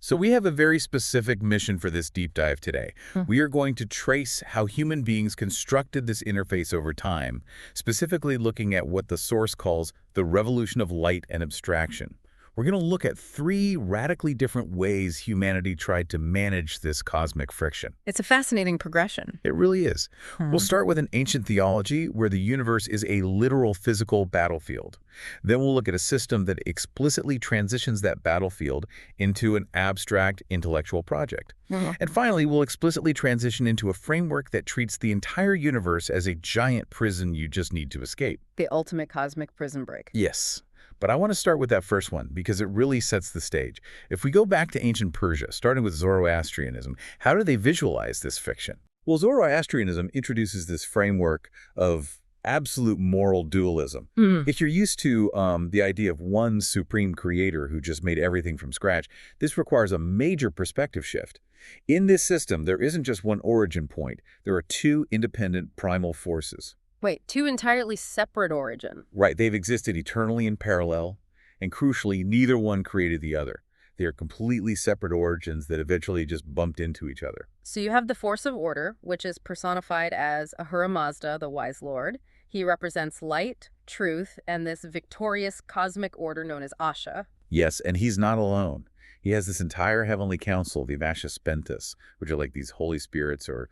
So we have a very specific mission for this deep dive today. Hmm. We are going to trace how human beings constructed this interface over time, specifically looking at what the source calls the revolution of light and abstraction. We're going to look at three radically different ways humanity tried to manage this cosmic friction. It's a fascinating progression. It really is. Hmm. We'll start with an ancient theology where the universe is a literal physical battlefield. Then we'll look at a system that explicitly transitions that battlefield into an abstract intellectual project. Mhm. And finally, we'll explicitly transition into a framework that treats the entire universe as a giant prison you just need to escape. The ultimate cosmic prison break. Yes. But I want to start with that first one because it really sets the stage. If we go back to ancient Persia, starting with Zoroastrianism, how do they visualize this fiction? Well, Zoroastrianism introduces this framework of absolute moral dualism. Hmm. If you're used to the idea of one supreme creator who just made everything from scratch, this requires a major perspective shift. In this system, there isn't just one origin point. There are two independent primal forces. Wait, two entirely separate origin. Right, they've existed eternally in parallel, and crucially, neither one created the other. They are completely separate origins that eventually just bumped into each other. So you have the force of order, which is personified as Ahura Mazda, the wise lord. He represents light, truth, and this victorious cosmic order known as Asha. Yes, and he's not alone. He has this entire heavenly council, the Vashaspentas, which are like these holy spirits or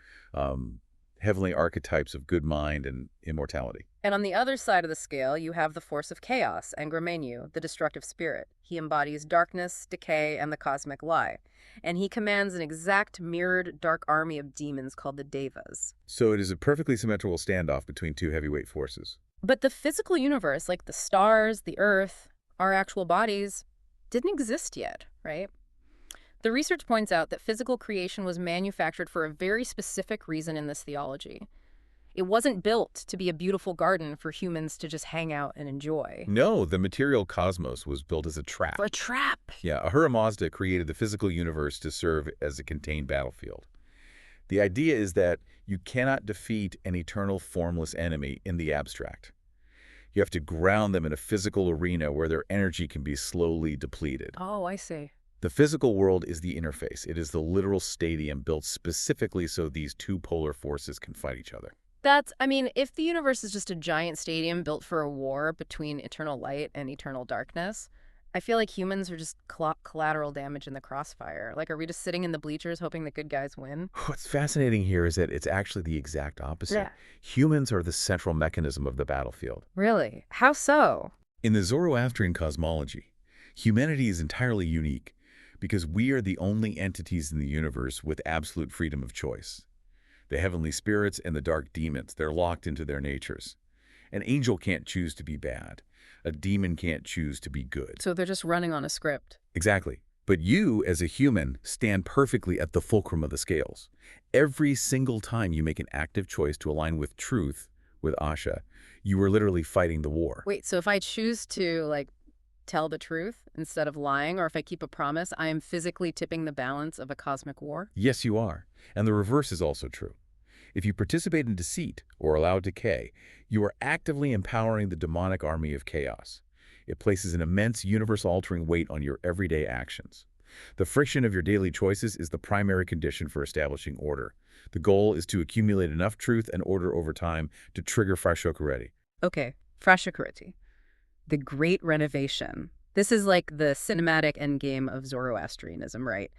heavenly archetypes of good mind and immortality. And on the other side of the scale, you have the force of chaos, Angramenyu, the destructive spirit. He embodies darkness, decay, and the cosmic lie. And he commands an exact mirrored dark army of demons called the Devas. So it is a perfectly symmetrical standoff between two heavyweight forces. But the physical universe, like the stars, the earth, our actual bodies, didn't exist yet, right? The research points out that physical creation was manufactured for a very specific reason in this theology. It wasn't built to be a beautiful garden for humans to just hang out and enjoy. No, the material cosmos was built as a trap. For a trap. Yeah, Ahura Mazda created the physical universe to serve as a contained battlefield. The idea is that you cannot defeat an eternal formless enemy in the abstract. You have to ground them in a physical arena where their energy can be slowly depleted. Oh, I see. The physical world is the interface. It is the literal stadium built specifically so these two polar forces can fight each other. If the universe is just a giant stadium built for a war between eternal light and eternal darkness, I feel like humans are just collateral damage in the crossfire. Like, are we just sitting in the bleachers hoping the good guys win? What's fascinating here is that it's actually the exact opposite. Yeah. Humans are the central mechanism of the battlefield. Really? How so? In the Zoroastrian cosmology, humanity is entirely unique because we are the only entities in the universe with absolute freedom of choice. The heavenly spirits and the dark demons, they're locked into their natures. An angel can't choose to be bad. A demon can't choose to be good. So they're just running on a script. Exactly. But you, as a human, stand perfectly at the fulcrum of the scales. Every single time you make an active choice to align with truth, with Asha, you are literally fighting the war. Wait, so if I choose to, tell the truth instead of lying, or if I keep a promise, I am physically tipping the balance of a cosmic war? Yes, you are. And the reverse is also true. If you participate in deceit or allow decay, you are actively empowering the demonic army of chaos. It places an immense universe-altering weight on your everyday actions. The friction of your daily choices is the primary condition for establishing order. The goal is to accumulate enough truth and order over time to trigger Frashokureti. Okay, Frashokureti. The Great Renovation. This is like the cinematic endgame of Zoroastrianism, right?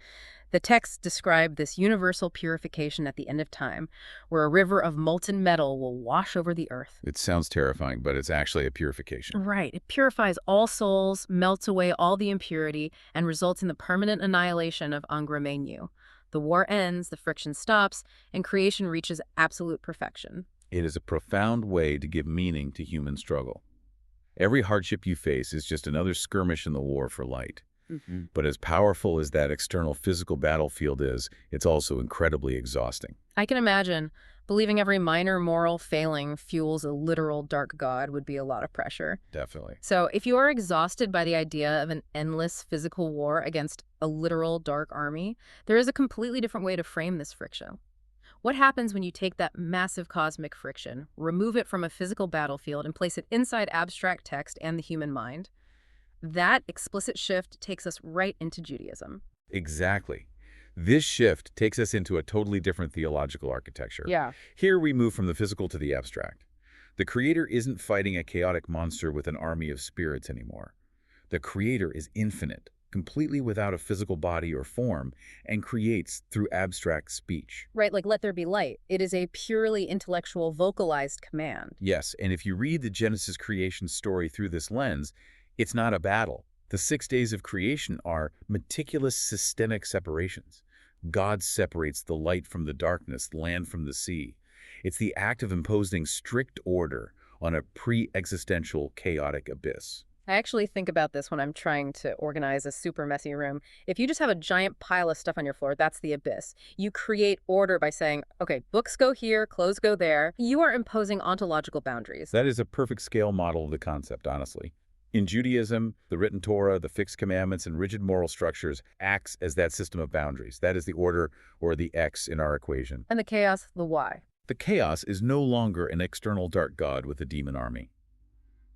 The texts describe this universal purification at the end of time, where a river of molten metal will wash over the earth. It sounds terrifying, but it's actually a purification. Right. It purifies all souls, melts away all the impurity, and results in the permanent annihilation of Angramenyu. The war ends, the friction stops, and creation reaches absolute perfection. It is a profound way to give meaning to human struggle. Every hardship you face is just another skirmish in the war for light. But as powerful as that external physical battlefield is, it's also incredibly exhausting. I can imagine believing every minor moral failing fuels a literal dark god would be a lot of pressure. Definitely. So if you are exhausted by the idea of an endless physical war against a literal dark army, there is a completely different way to frame this friction. What happens when you take that massive cosmic friction, remove it from a physical battlefield, and place it inside abstract text and the human mind? That explicit shift takes us right into Judaism. Exactly. This shift takes us into a totally different theological architecture. Yeah. Here we move from the physical to the abstract. The Creator isn't fighting a chaotic monster with an army of spirits anymore. The Creator is infinite, completely without a physical body or form, and creates through abstract speech. Right, like let there be light. It is a purely intellectual, vocalized command. Yes, and if you read the Genesis creation story through this lens, it's not a battle. The 6 days of creation are meticulous systemic separations. God separates the light from the darkness, land from the sea. It's the act of imposing strict order on a pre-existential chaotic abyss. I actually think about this when I'm trying to organize a super messy room. If you just have a giant pile of stuff on your floor, that's the abyss. You create order by saying, okay, books go here, clothes go there. You are imposing ontological boundaries. That is a perfect scale model of the concept, honestly. In Judaism, the written Torah, the fixed commandments, and rigid moral structures acts as that system of boundaries. That is the order, or the X in our equation. And the chaos, the Y. The chaos is no longer an external dark god with a demon army.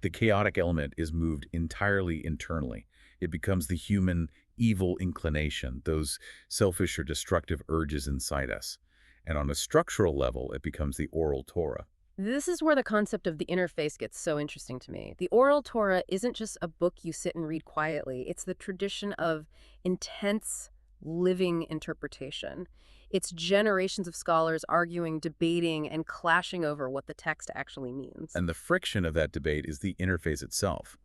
The chaotic element is moved entirely internally. It becomes the human evil inclination, those selfish or destructive urges inside us. And on a structural level, it becomes the oral Torah. This is where the concept of the interface gets so interesting to me. The oral Torah isn't just a book you sit and read quietly. It's the tradition of intense, living interpretation. It's generations of scholars arguing, debating, and clashing over what the text actually means. And the friction of that debate is the interface itself.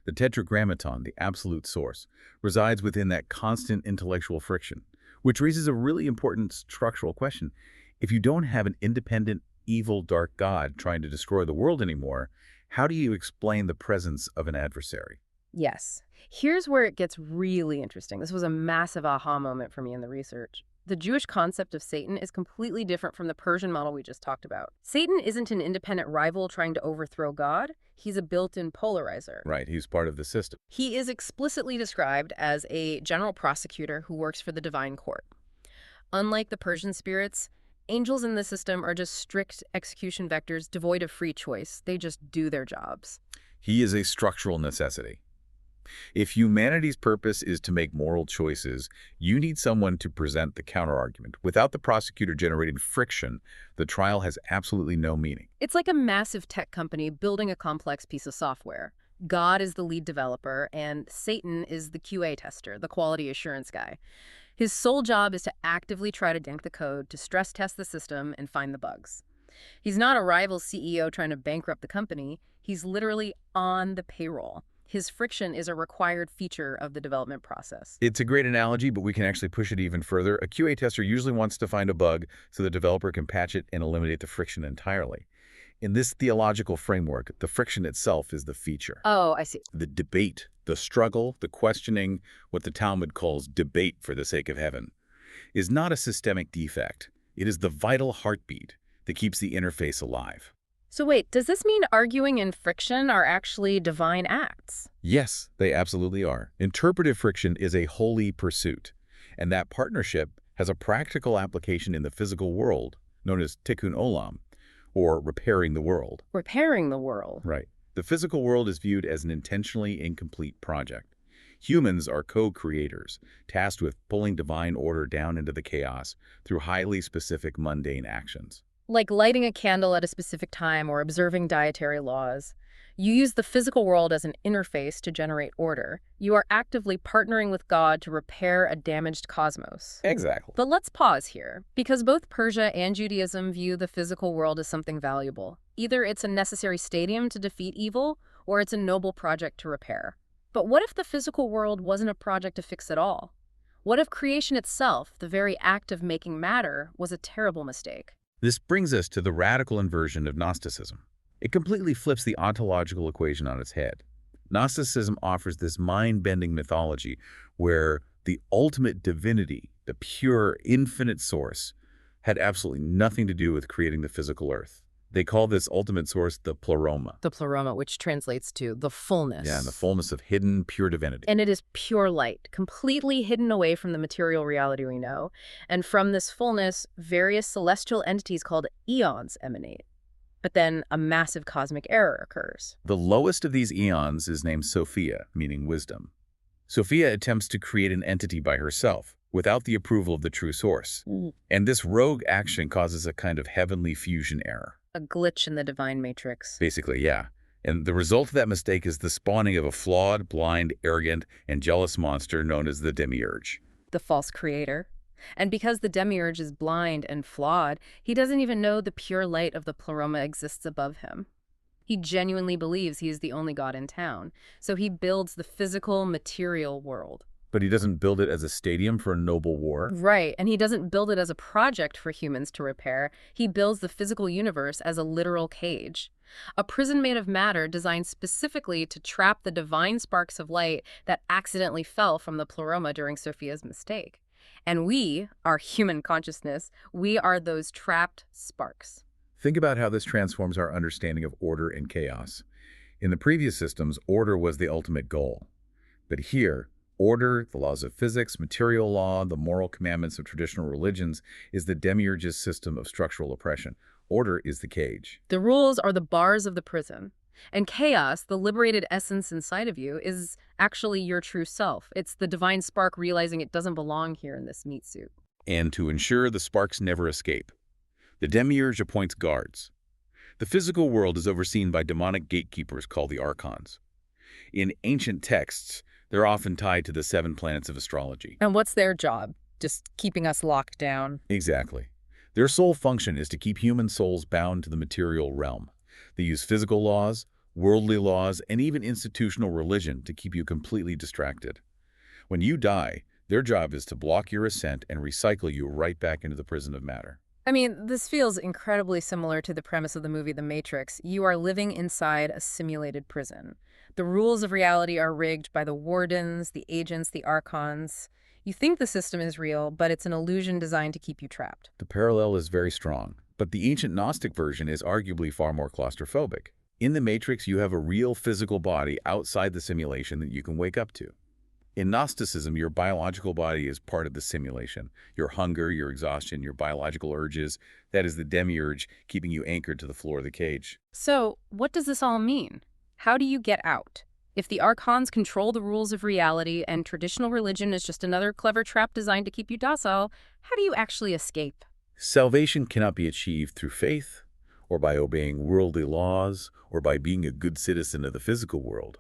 The Tetragrammaton, the absolute source, resides within that constant intellectual friction, which raises a really important structural question. If you don't have an independent, evil, dark God trying to destroy the world anymore, how do you explain the presence of an adversary? Yes. Here's where it gets really interesting. This was a massive aha moment for me in the research. The Jewish concept of Satan is completely different from the Persian model we just talked about. Satan isn't an independent rival trying to overthrow God. He's a built-in polarizer. Right, he's part of the system. He is explicitly described as a general prosecutor who works for the divine court. Unlike the Persian spirits, angels in the system are just strict execution vectors devoid of free choice. They just do their jobs. He is a structural necessity. If humanity's purpose is to make moral choices, you need someone to present the counterargument. Without the prosecutor generating friction, the trial has absolutely no meaning. It's like a massive tech company building a complex piece of software. God is the lead developer, and Satan is the QA tester, the quality assurance guy. His sole job is to actively try to dink the code, to stress test the system, and find the bugs. He's not a rival CEO trying to bankrupt the company. He's literally on the payroll. His friction is a required feature of the development process. It's a great analogy, but we can actually push it even further. A QA tester usually wants to find a bug so the developer can patch it and eliminate the friction entirely. In this theological framework, the friction itself is the feature. Oh, I see. The debate, the struggle, the questioning, what the Talmud calls debate for the sake of heaven, is not a systemic defect. It is the vital heartbeat that keeps the interface alive. So wait, does this mean arguing and friction are actually divine acts? Yes, they absolutely are. Interpretive friction is a holy pursuit, and that partnership has a practical application in the physical world, known as tikkun olam, or repairing the world. Repairing the world. Right. The physical world is viewed as an intentionally incomplete project. Humans are co-creators, tasked with pulling divine order down into the chaos through highly specific mundane actions. Like lighting a candle at a specific time or observing dietary laws. You use the physical world as an interface to generate order. You are actively partnering with God to repair a damaged cosmos. Exactly. But let's pause here, because both Persia and Judaism view the physical world as something valuable. Either it's a necessary stadium to defeat evil, or it's a noble project to repair. But what if the physical world wasn't a project to fix at all? What if creation itself, the very act of making matter, was a terrible mistake? This brings us to the radical inversion of Gnosticism. It completely flips the ontological equation on its head. Gnosticism offers this mind-bending mythology where the ultimate divinity, the pure, infinite source, had absolutely nothing to do with creating the physical earth. They call this ultimate source the pleroma. The pleroma, which translates to the fullness. Yeah, and the fullness of hidden, pure divinity. And it is pure light, completely hidden away from the material reality we know. And from this fullness, various celestial entities called eons emanate. But then a massive cosmic error occurs. The lowest of these eons is named Sophia, meaning wisdom. Sophia attempts to create an entity by herself, without the approval of the true source. And this rogue action causes a kind of heavenly fusion error. A glitch in the divine matrix. Basically, yeah. And the result of that mistake is the spawning of a flawed, blind, arrogant, and jealous monster known as the Demiurge. The false creator. And because the Demiurge is blind and flawed, he doesn't even know the pure light of the Pleroma exists above him. He genuinely believes he is the only god in town, so he builds the physical, material world. But he doesn't build it as a stadium for a noble war. Right, and he doesn't build it as a project for humans to repair. He builds the physical universe as a literal cage. A prison made of matter designed specifically to trap the divine sparks of light that accidentally fell from the Pleroma during Sophia's mistake. And we, our human consciousness, we are those trapped sparks. Think about how this transforms our understanding of order and chaos. In the previous systems, order was the ultimate goal. But here, order, the laws of physics, material law, the moral commandments of traditional religions, is the Demiurge's system of structural oppression. Order is the cage. The rules are the bars of the prison. And chaos, the liberated essence inside of you, is actually your true self. It's the divine spark realizing it doesn't belong here in this meat suit. And to ensure the sparks never escape, the Demiurge appoints guards. The physical world is overseen by demonic gatekeepers called the Archons. In ancient texts, they're often tied to the 7 planets of astrology. And what's their job? Just keeping us locked down? Exactly. Their sole function is to keep human souls bound to the material realm. They use physical laws, worldly laws, and even institutional religion to keep you completely distracted. When you die, their job is to block your ascent and recycle you right back into the prison of matter. I mean, this feels incredibly similar to the premise of the movie The Matrix. You are living inside a simulated prison. The rules of reality are rigged by the wardens, the agents, the archons. You think the system is real, but it's an illusion designed to keep you trapped. The parallel is very strong, but the ancient Gnostic version is arguably far more claustrophobic. In the Matrix, you have a real physical body outside the simulation that you can wake up to. In Gnosticism, your biological body is part of the simulation. Your hunger, your exhaustion, your biological urges, that is the Demiurge keeping you anchored to the floor of the cage. So, what does this all mean? How do you get out? If the Archons control the rules of reality and traditional religion is just another clever trap designed to keep you docile, how do you actually escape? Salvation cannot be achieved through faith, or by obeying worldly laws, or by being a good citizen of the physical world.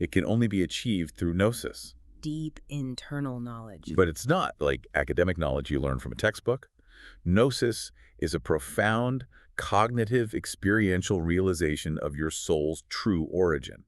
It can only be achieved through gnosis. Deep internal knowledge. But it's not like academic knowledge you learn from a textbook. Gnosis is a profound, cognitive, experiential realization of your soul's true origin.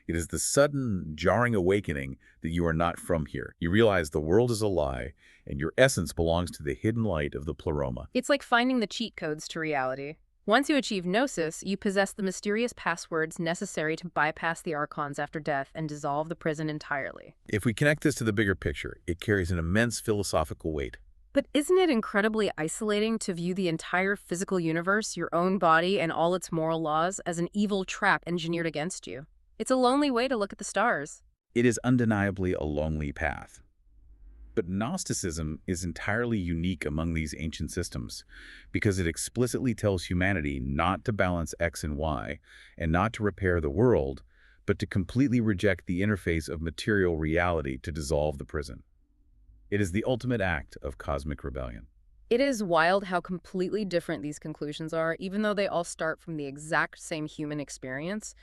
It is the sudden, jarring awakening that you are not from here. You realize the world is a lie, and your essence belongs to the hidden light of the Pleroma. It's like finding the cheat codes to reality. Once you achieve Gnosis, you possess the mysterious passwords necessary to bypass the Archons after death and dissolve the prison entirely. If we connect this to the bigger picture, it carries an immense philosophical weight. But isn't it incredibly isolating to view the entire physical universe, your own body, and all its moral laws as an evil trap engineered against you? It's a lonely way to look at the stars. It is undeniably a lonely path. But Gnosticism is entirely unique among these ancient systems because it explicitly tells humanity not to balance X and Y and not to repair the world, but to completely reject the interface of material reality to dissolve the prison. It is the ultimate act of cosmic rebellion. It is wild how completely different these conclusions are, even though they all start from the exact same human experience.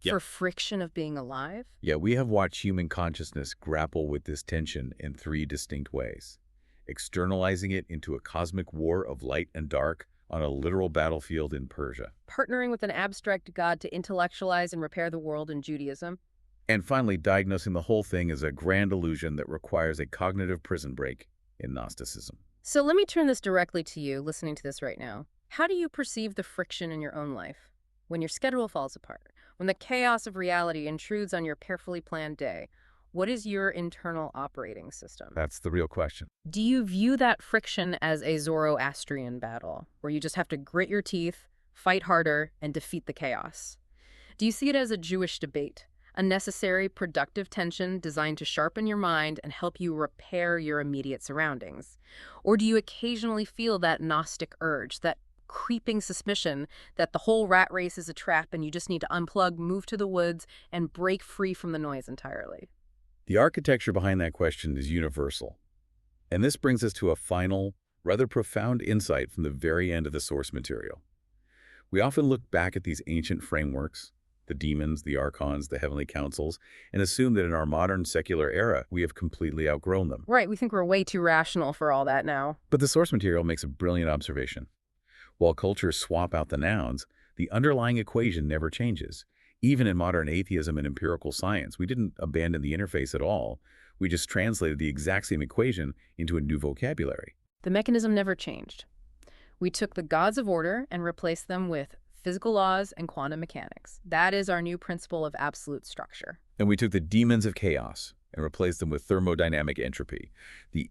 Yep. For friction of being alive? Yeah, we have watched human consciousness grapple with this tension in 3 distinct ways. Externalizing it into a cosmic war of light and dark on a literal battlefield in Persia. Partnering with an abstract god to intellectualize and repair the world in Judaism. And finally, diagnosing the whole thing as a grand illusion that requires a cognitive prison break in Gnosticism. So let me turn this directly to you, listening to this right now. How do you perceive the friction in your own life? When your schedule falls apart, when the chaos of reality intrudes on your carefully planned day, what is your internal operating system? That's the real question. Do you view that friction as a Zoroastrian battle, where you just have to grit your teeth, fight harder, and defeat the chaos? Do you see it as a Jewish debate, a necessary, productive tension designed to sharpen your mind and help you repair your immediate surroundings? Or do you occasionally feel that Gnostic urge, that creeping suspicion that the whole rat race is a trap and you just need to unplug, move to the woods, and break free from the noise entirely? The architecture behind that question is universal. And this brings us to a final, rather profound insight from the very end of the source material. We often look back at these ancient frameworks, the demons, the archons, the heavenly councils, and assume that in our modern secular era, we have completely outgrown them. Right, we think we're way too rational for all that now. But the source material makes a brilliant observation. While cultures swap out the nouns, the underlying equation never changes. Even in modern atheism and empirical science, we didn't abandon the interface at all. We just translated the exact same equation into a new vocabulary. The mechanism never changed. We took the gods of order and replaced them with physical laws and quantum mechanics. That is our new principle of absolute structure. And we took the demons of chaos and replaced them with thermodynamic entropy, the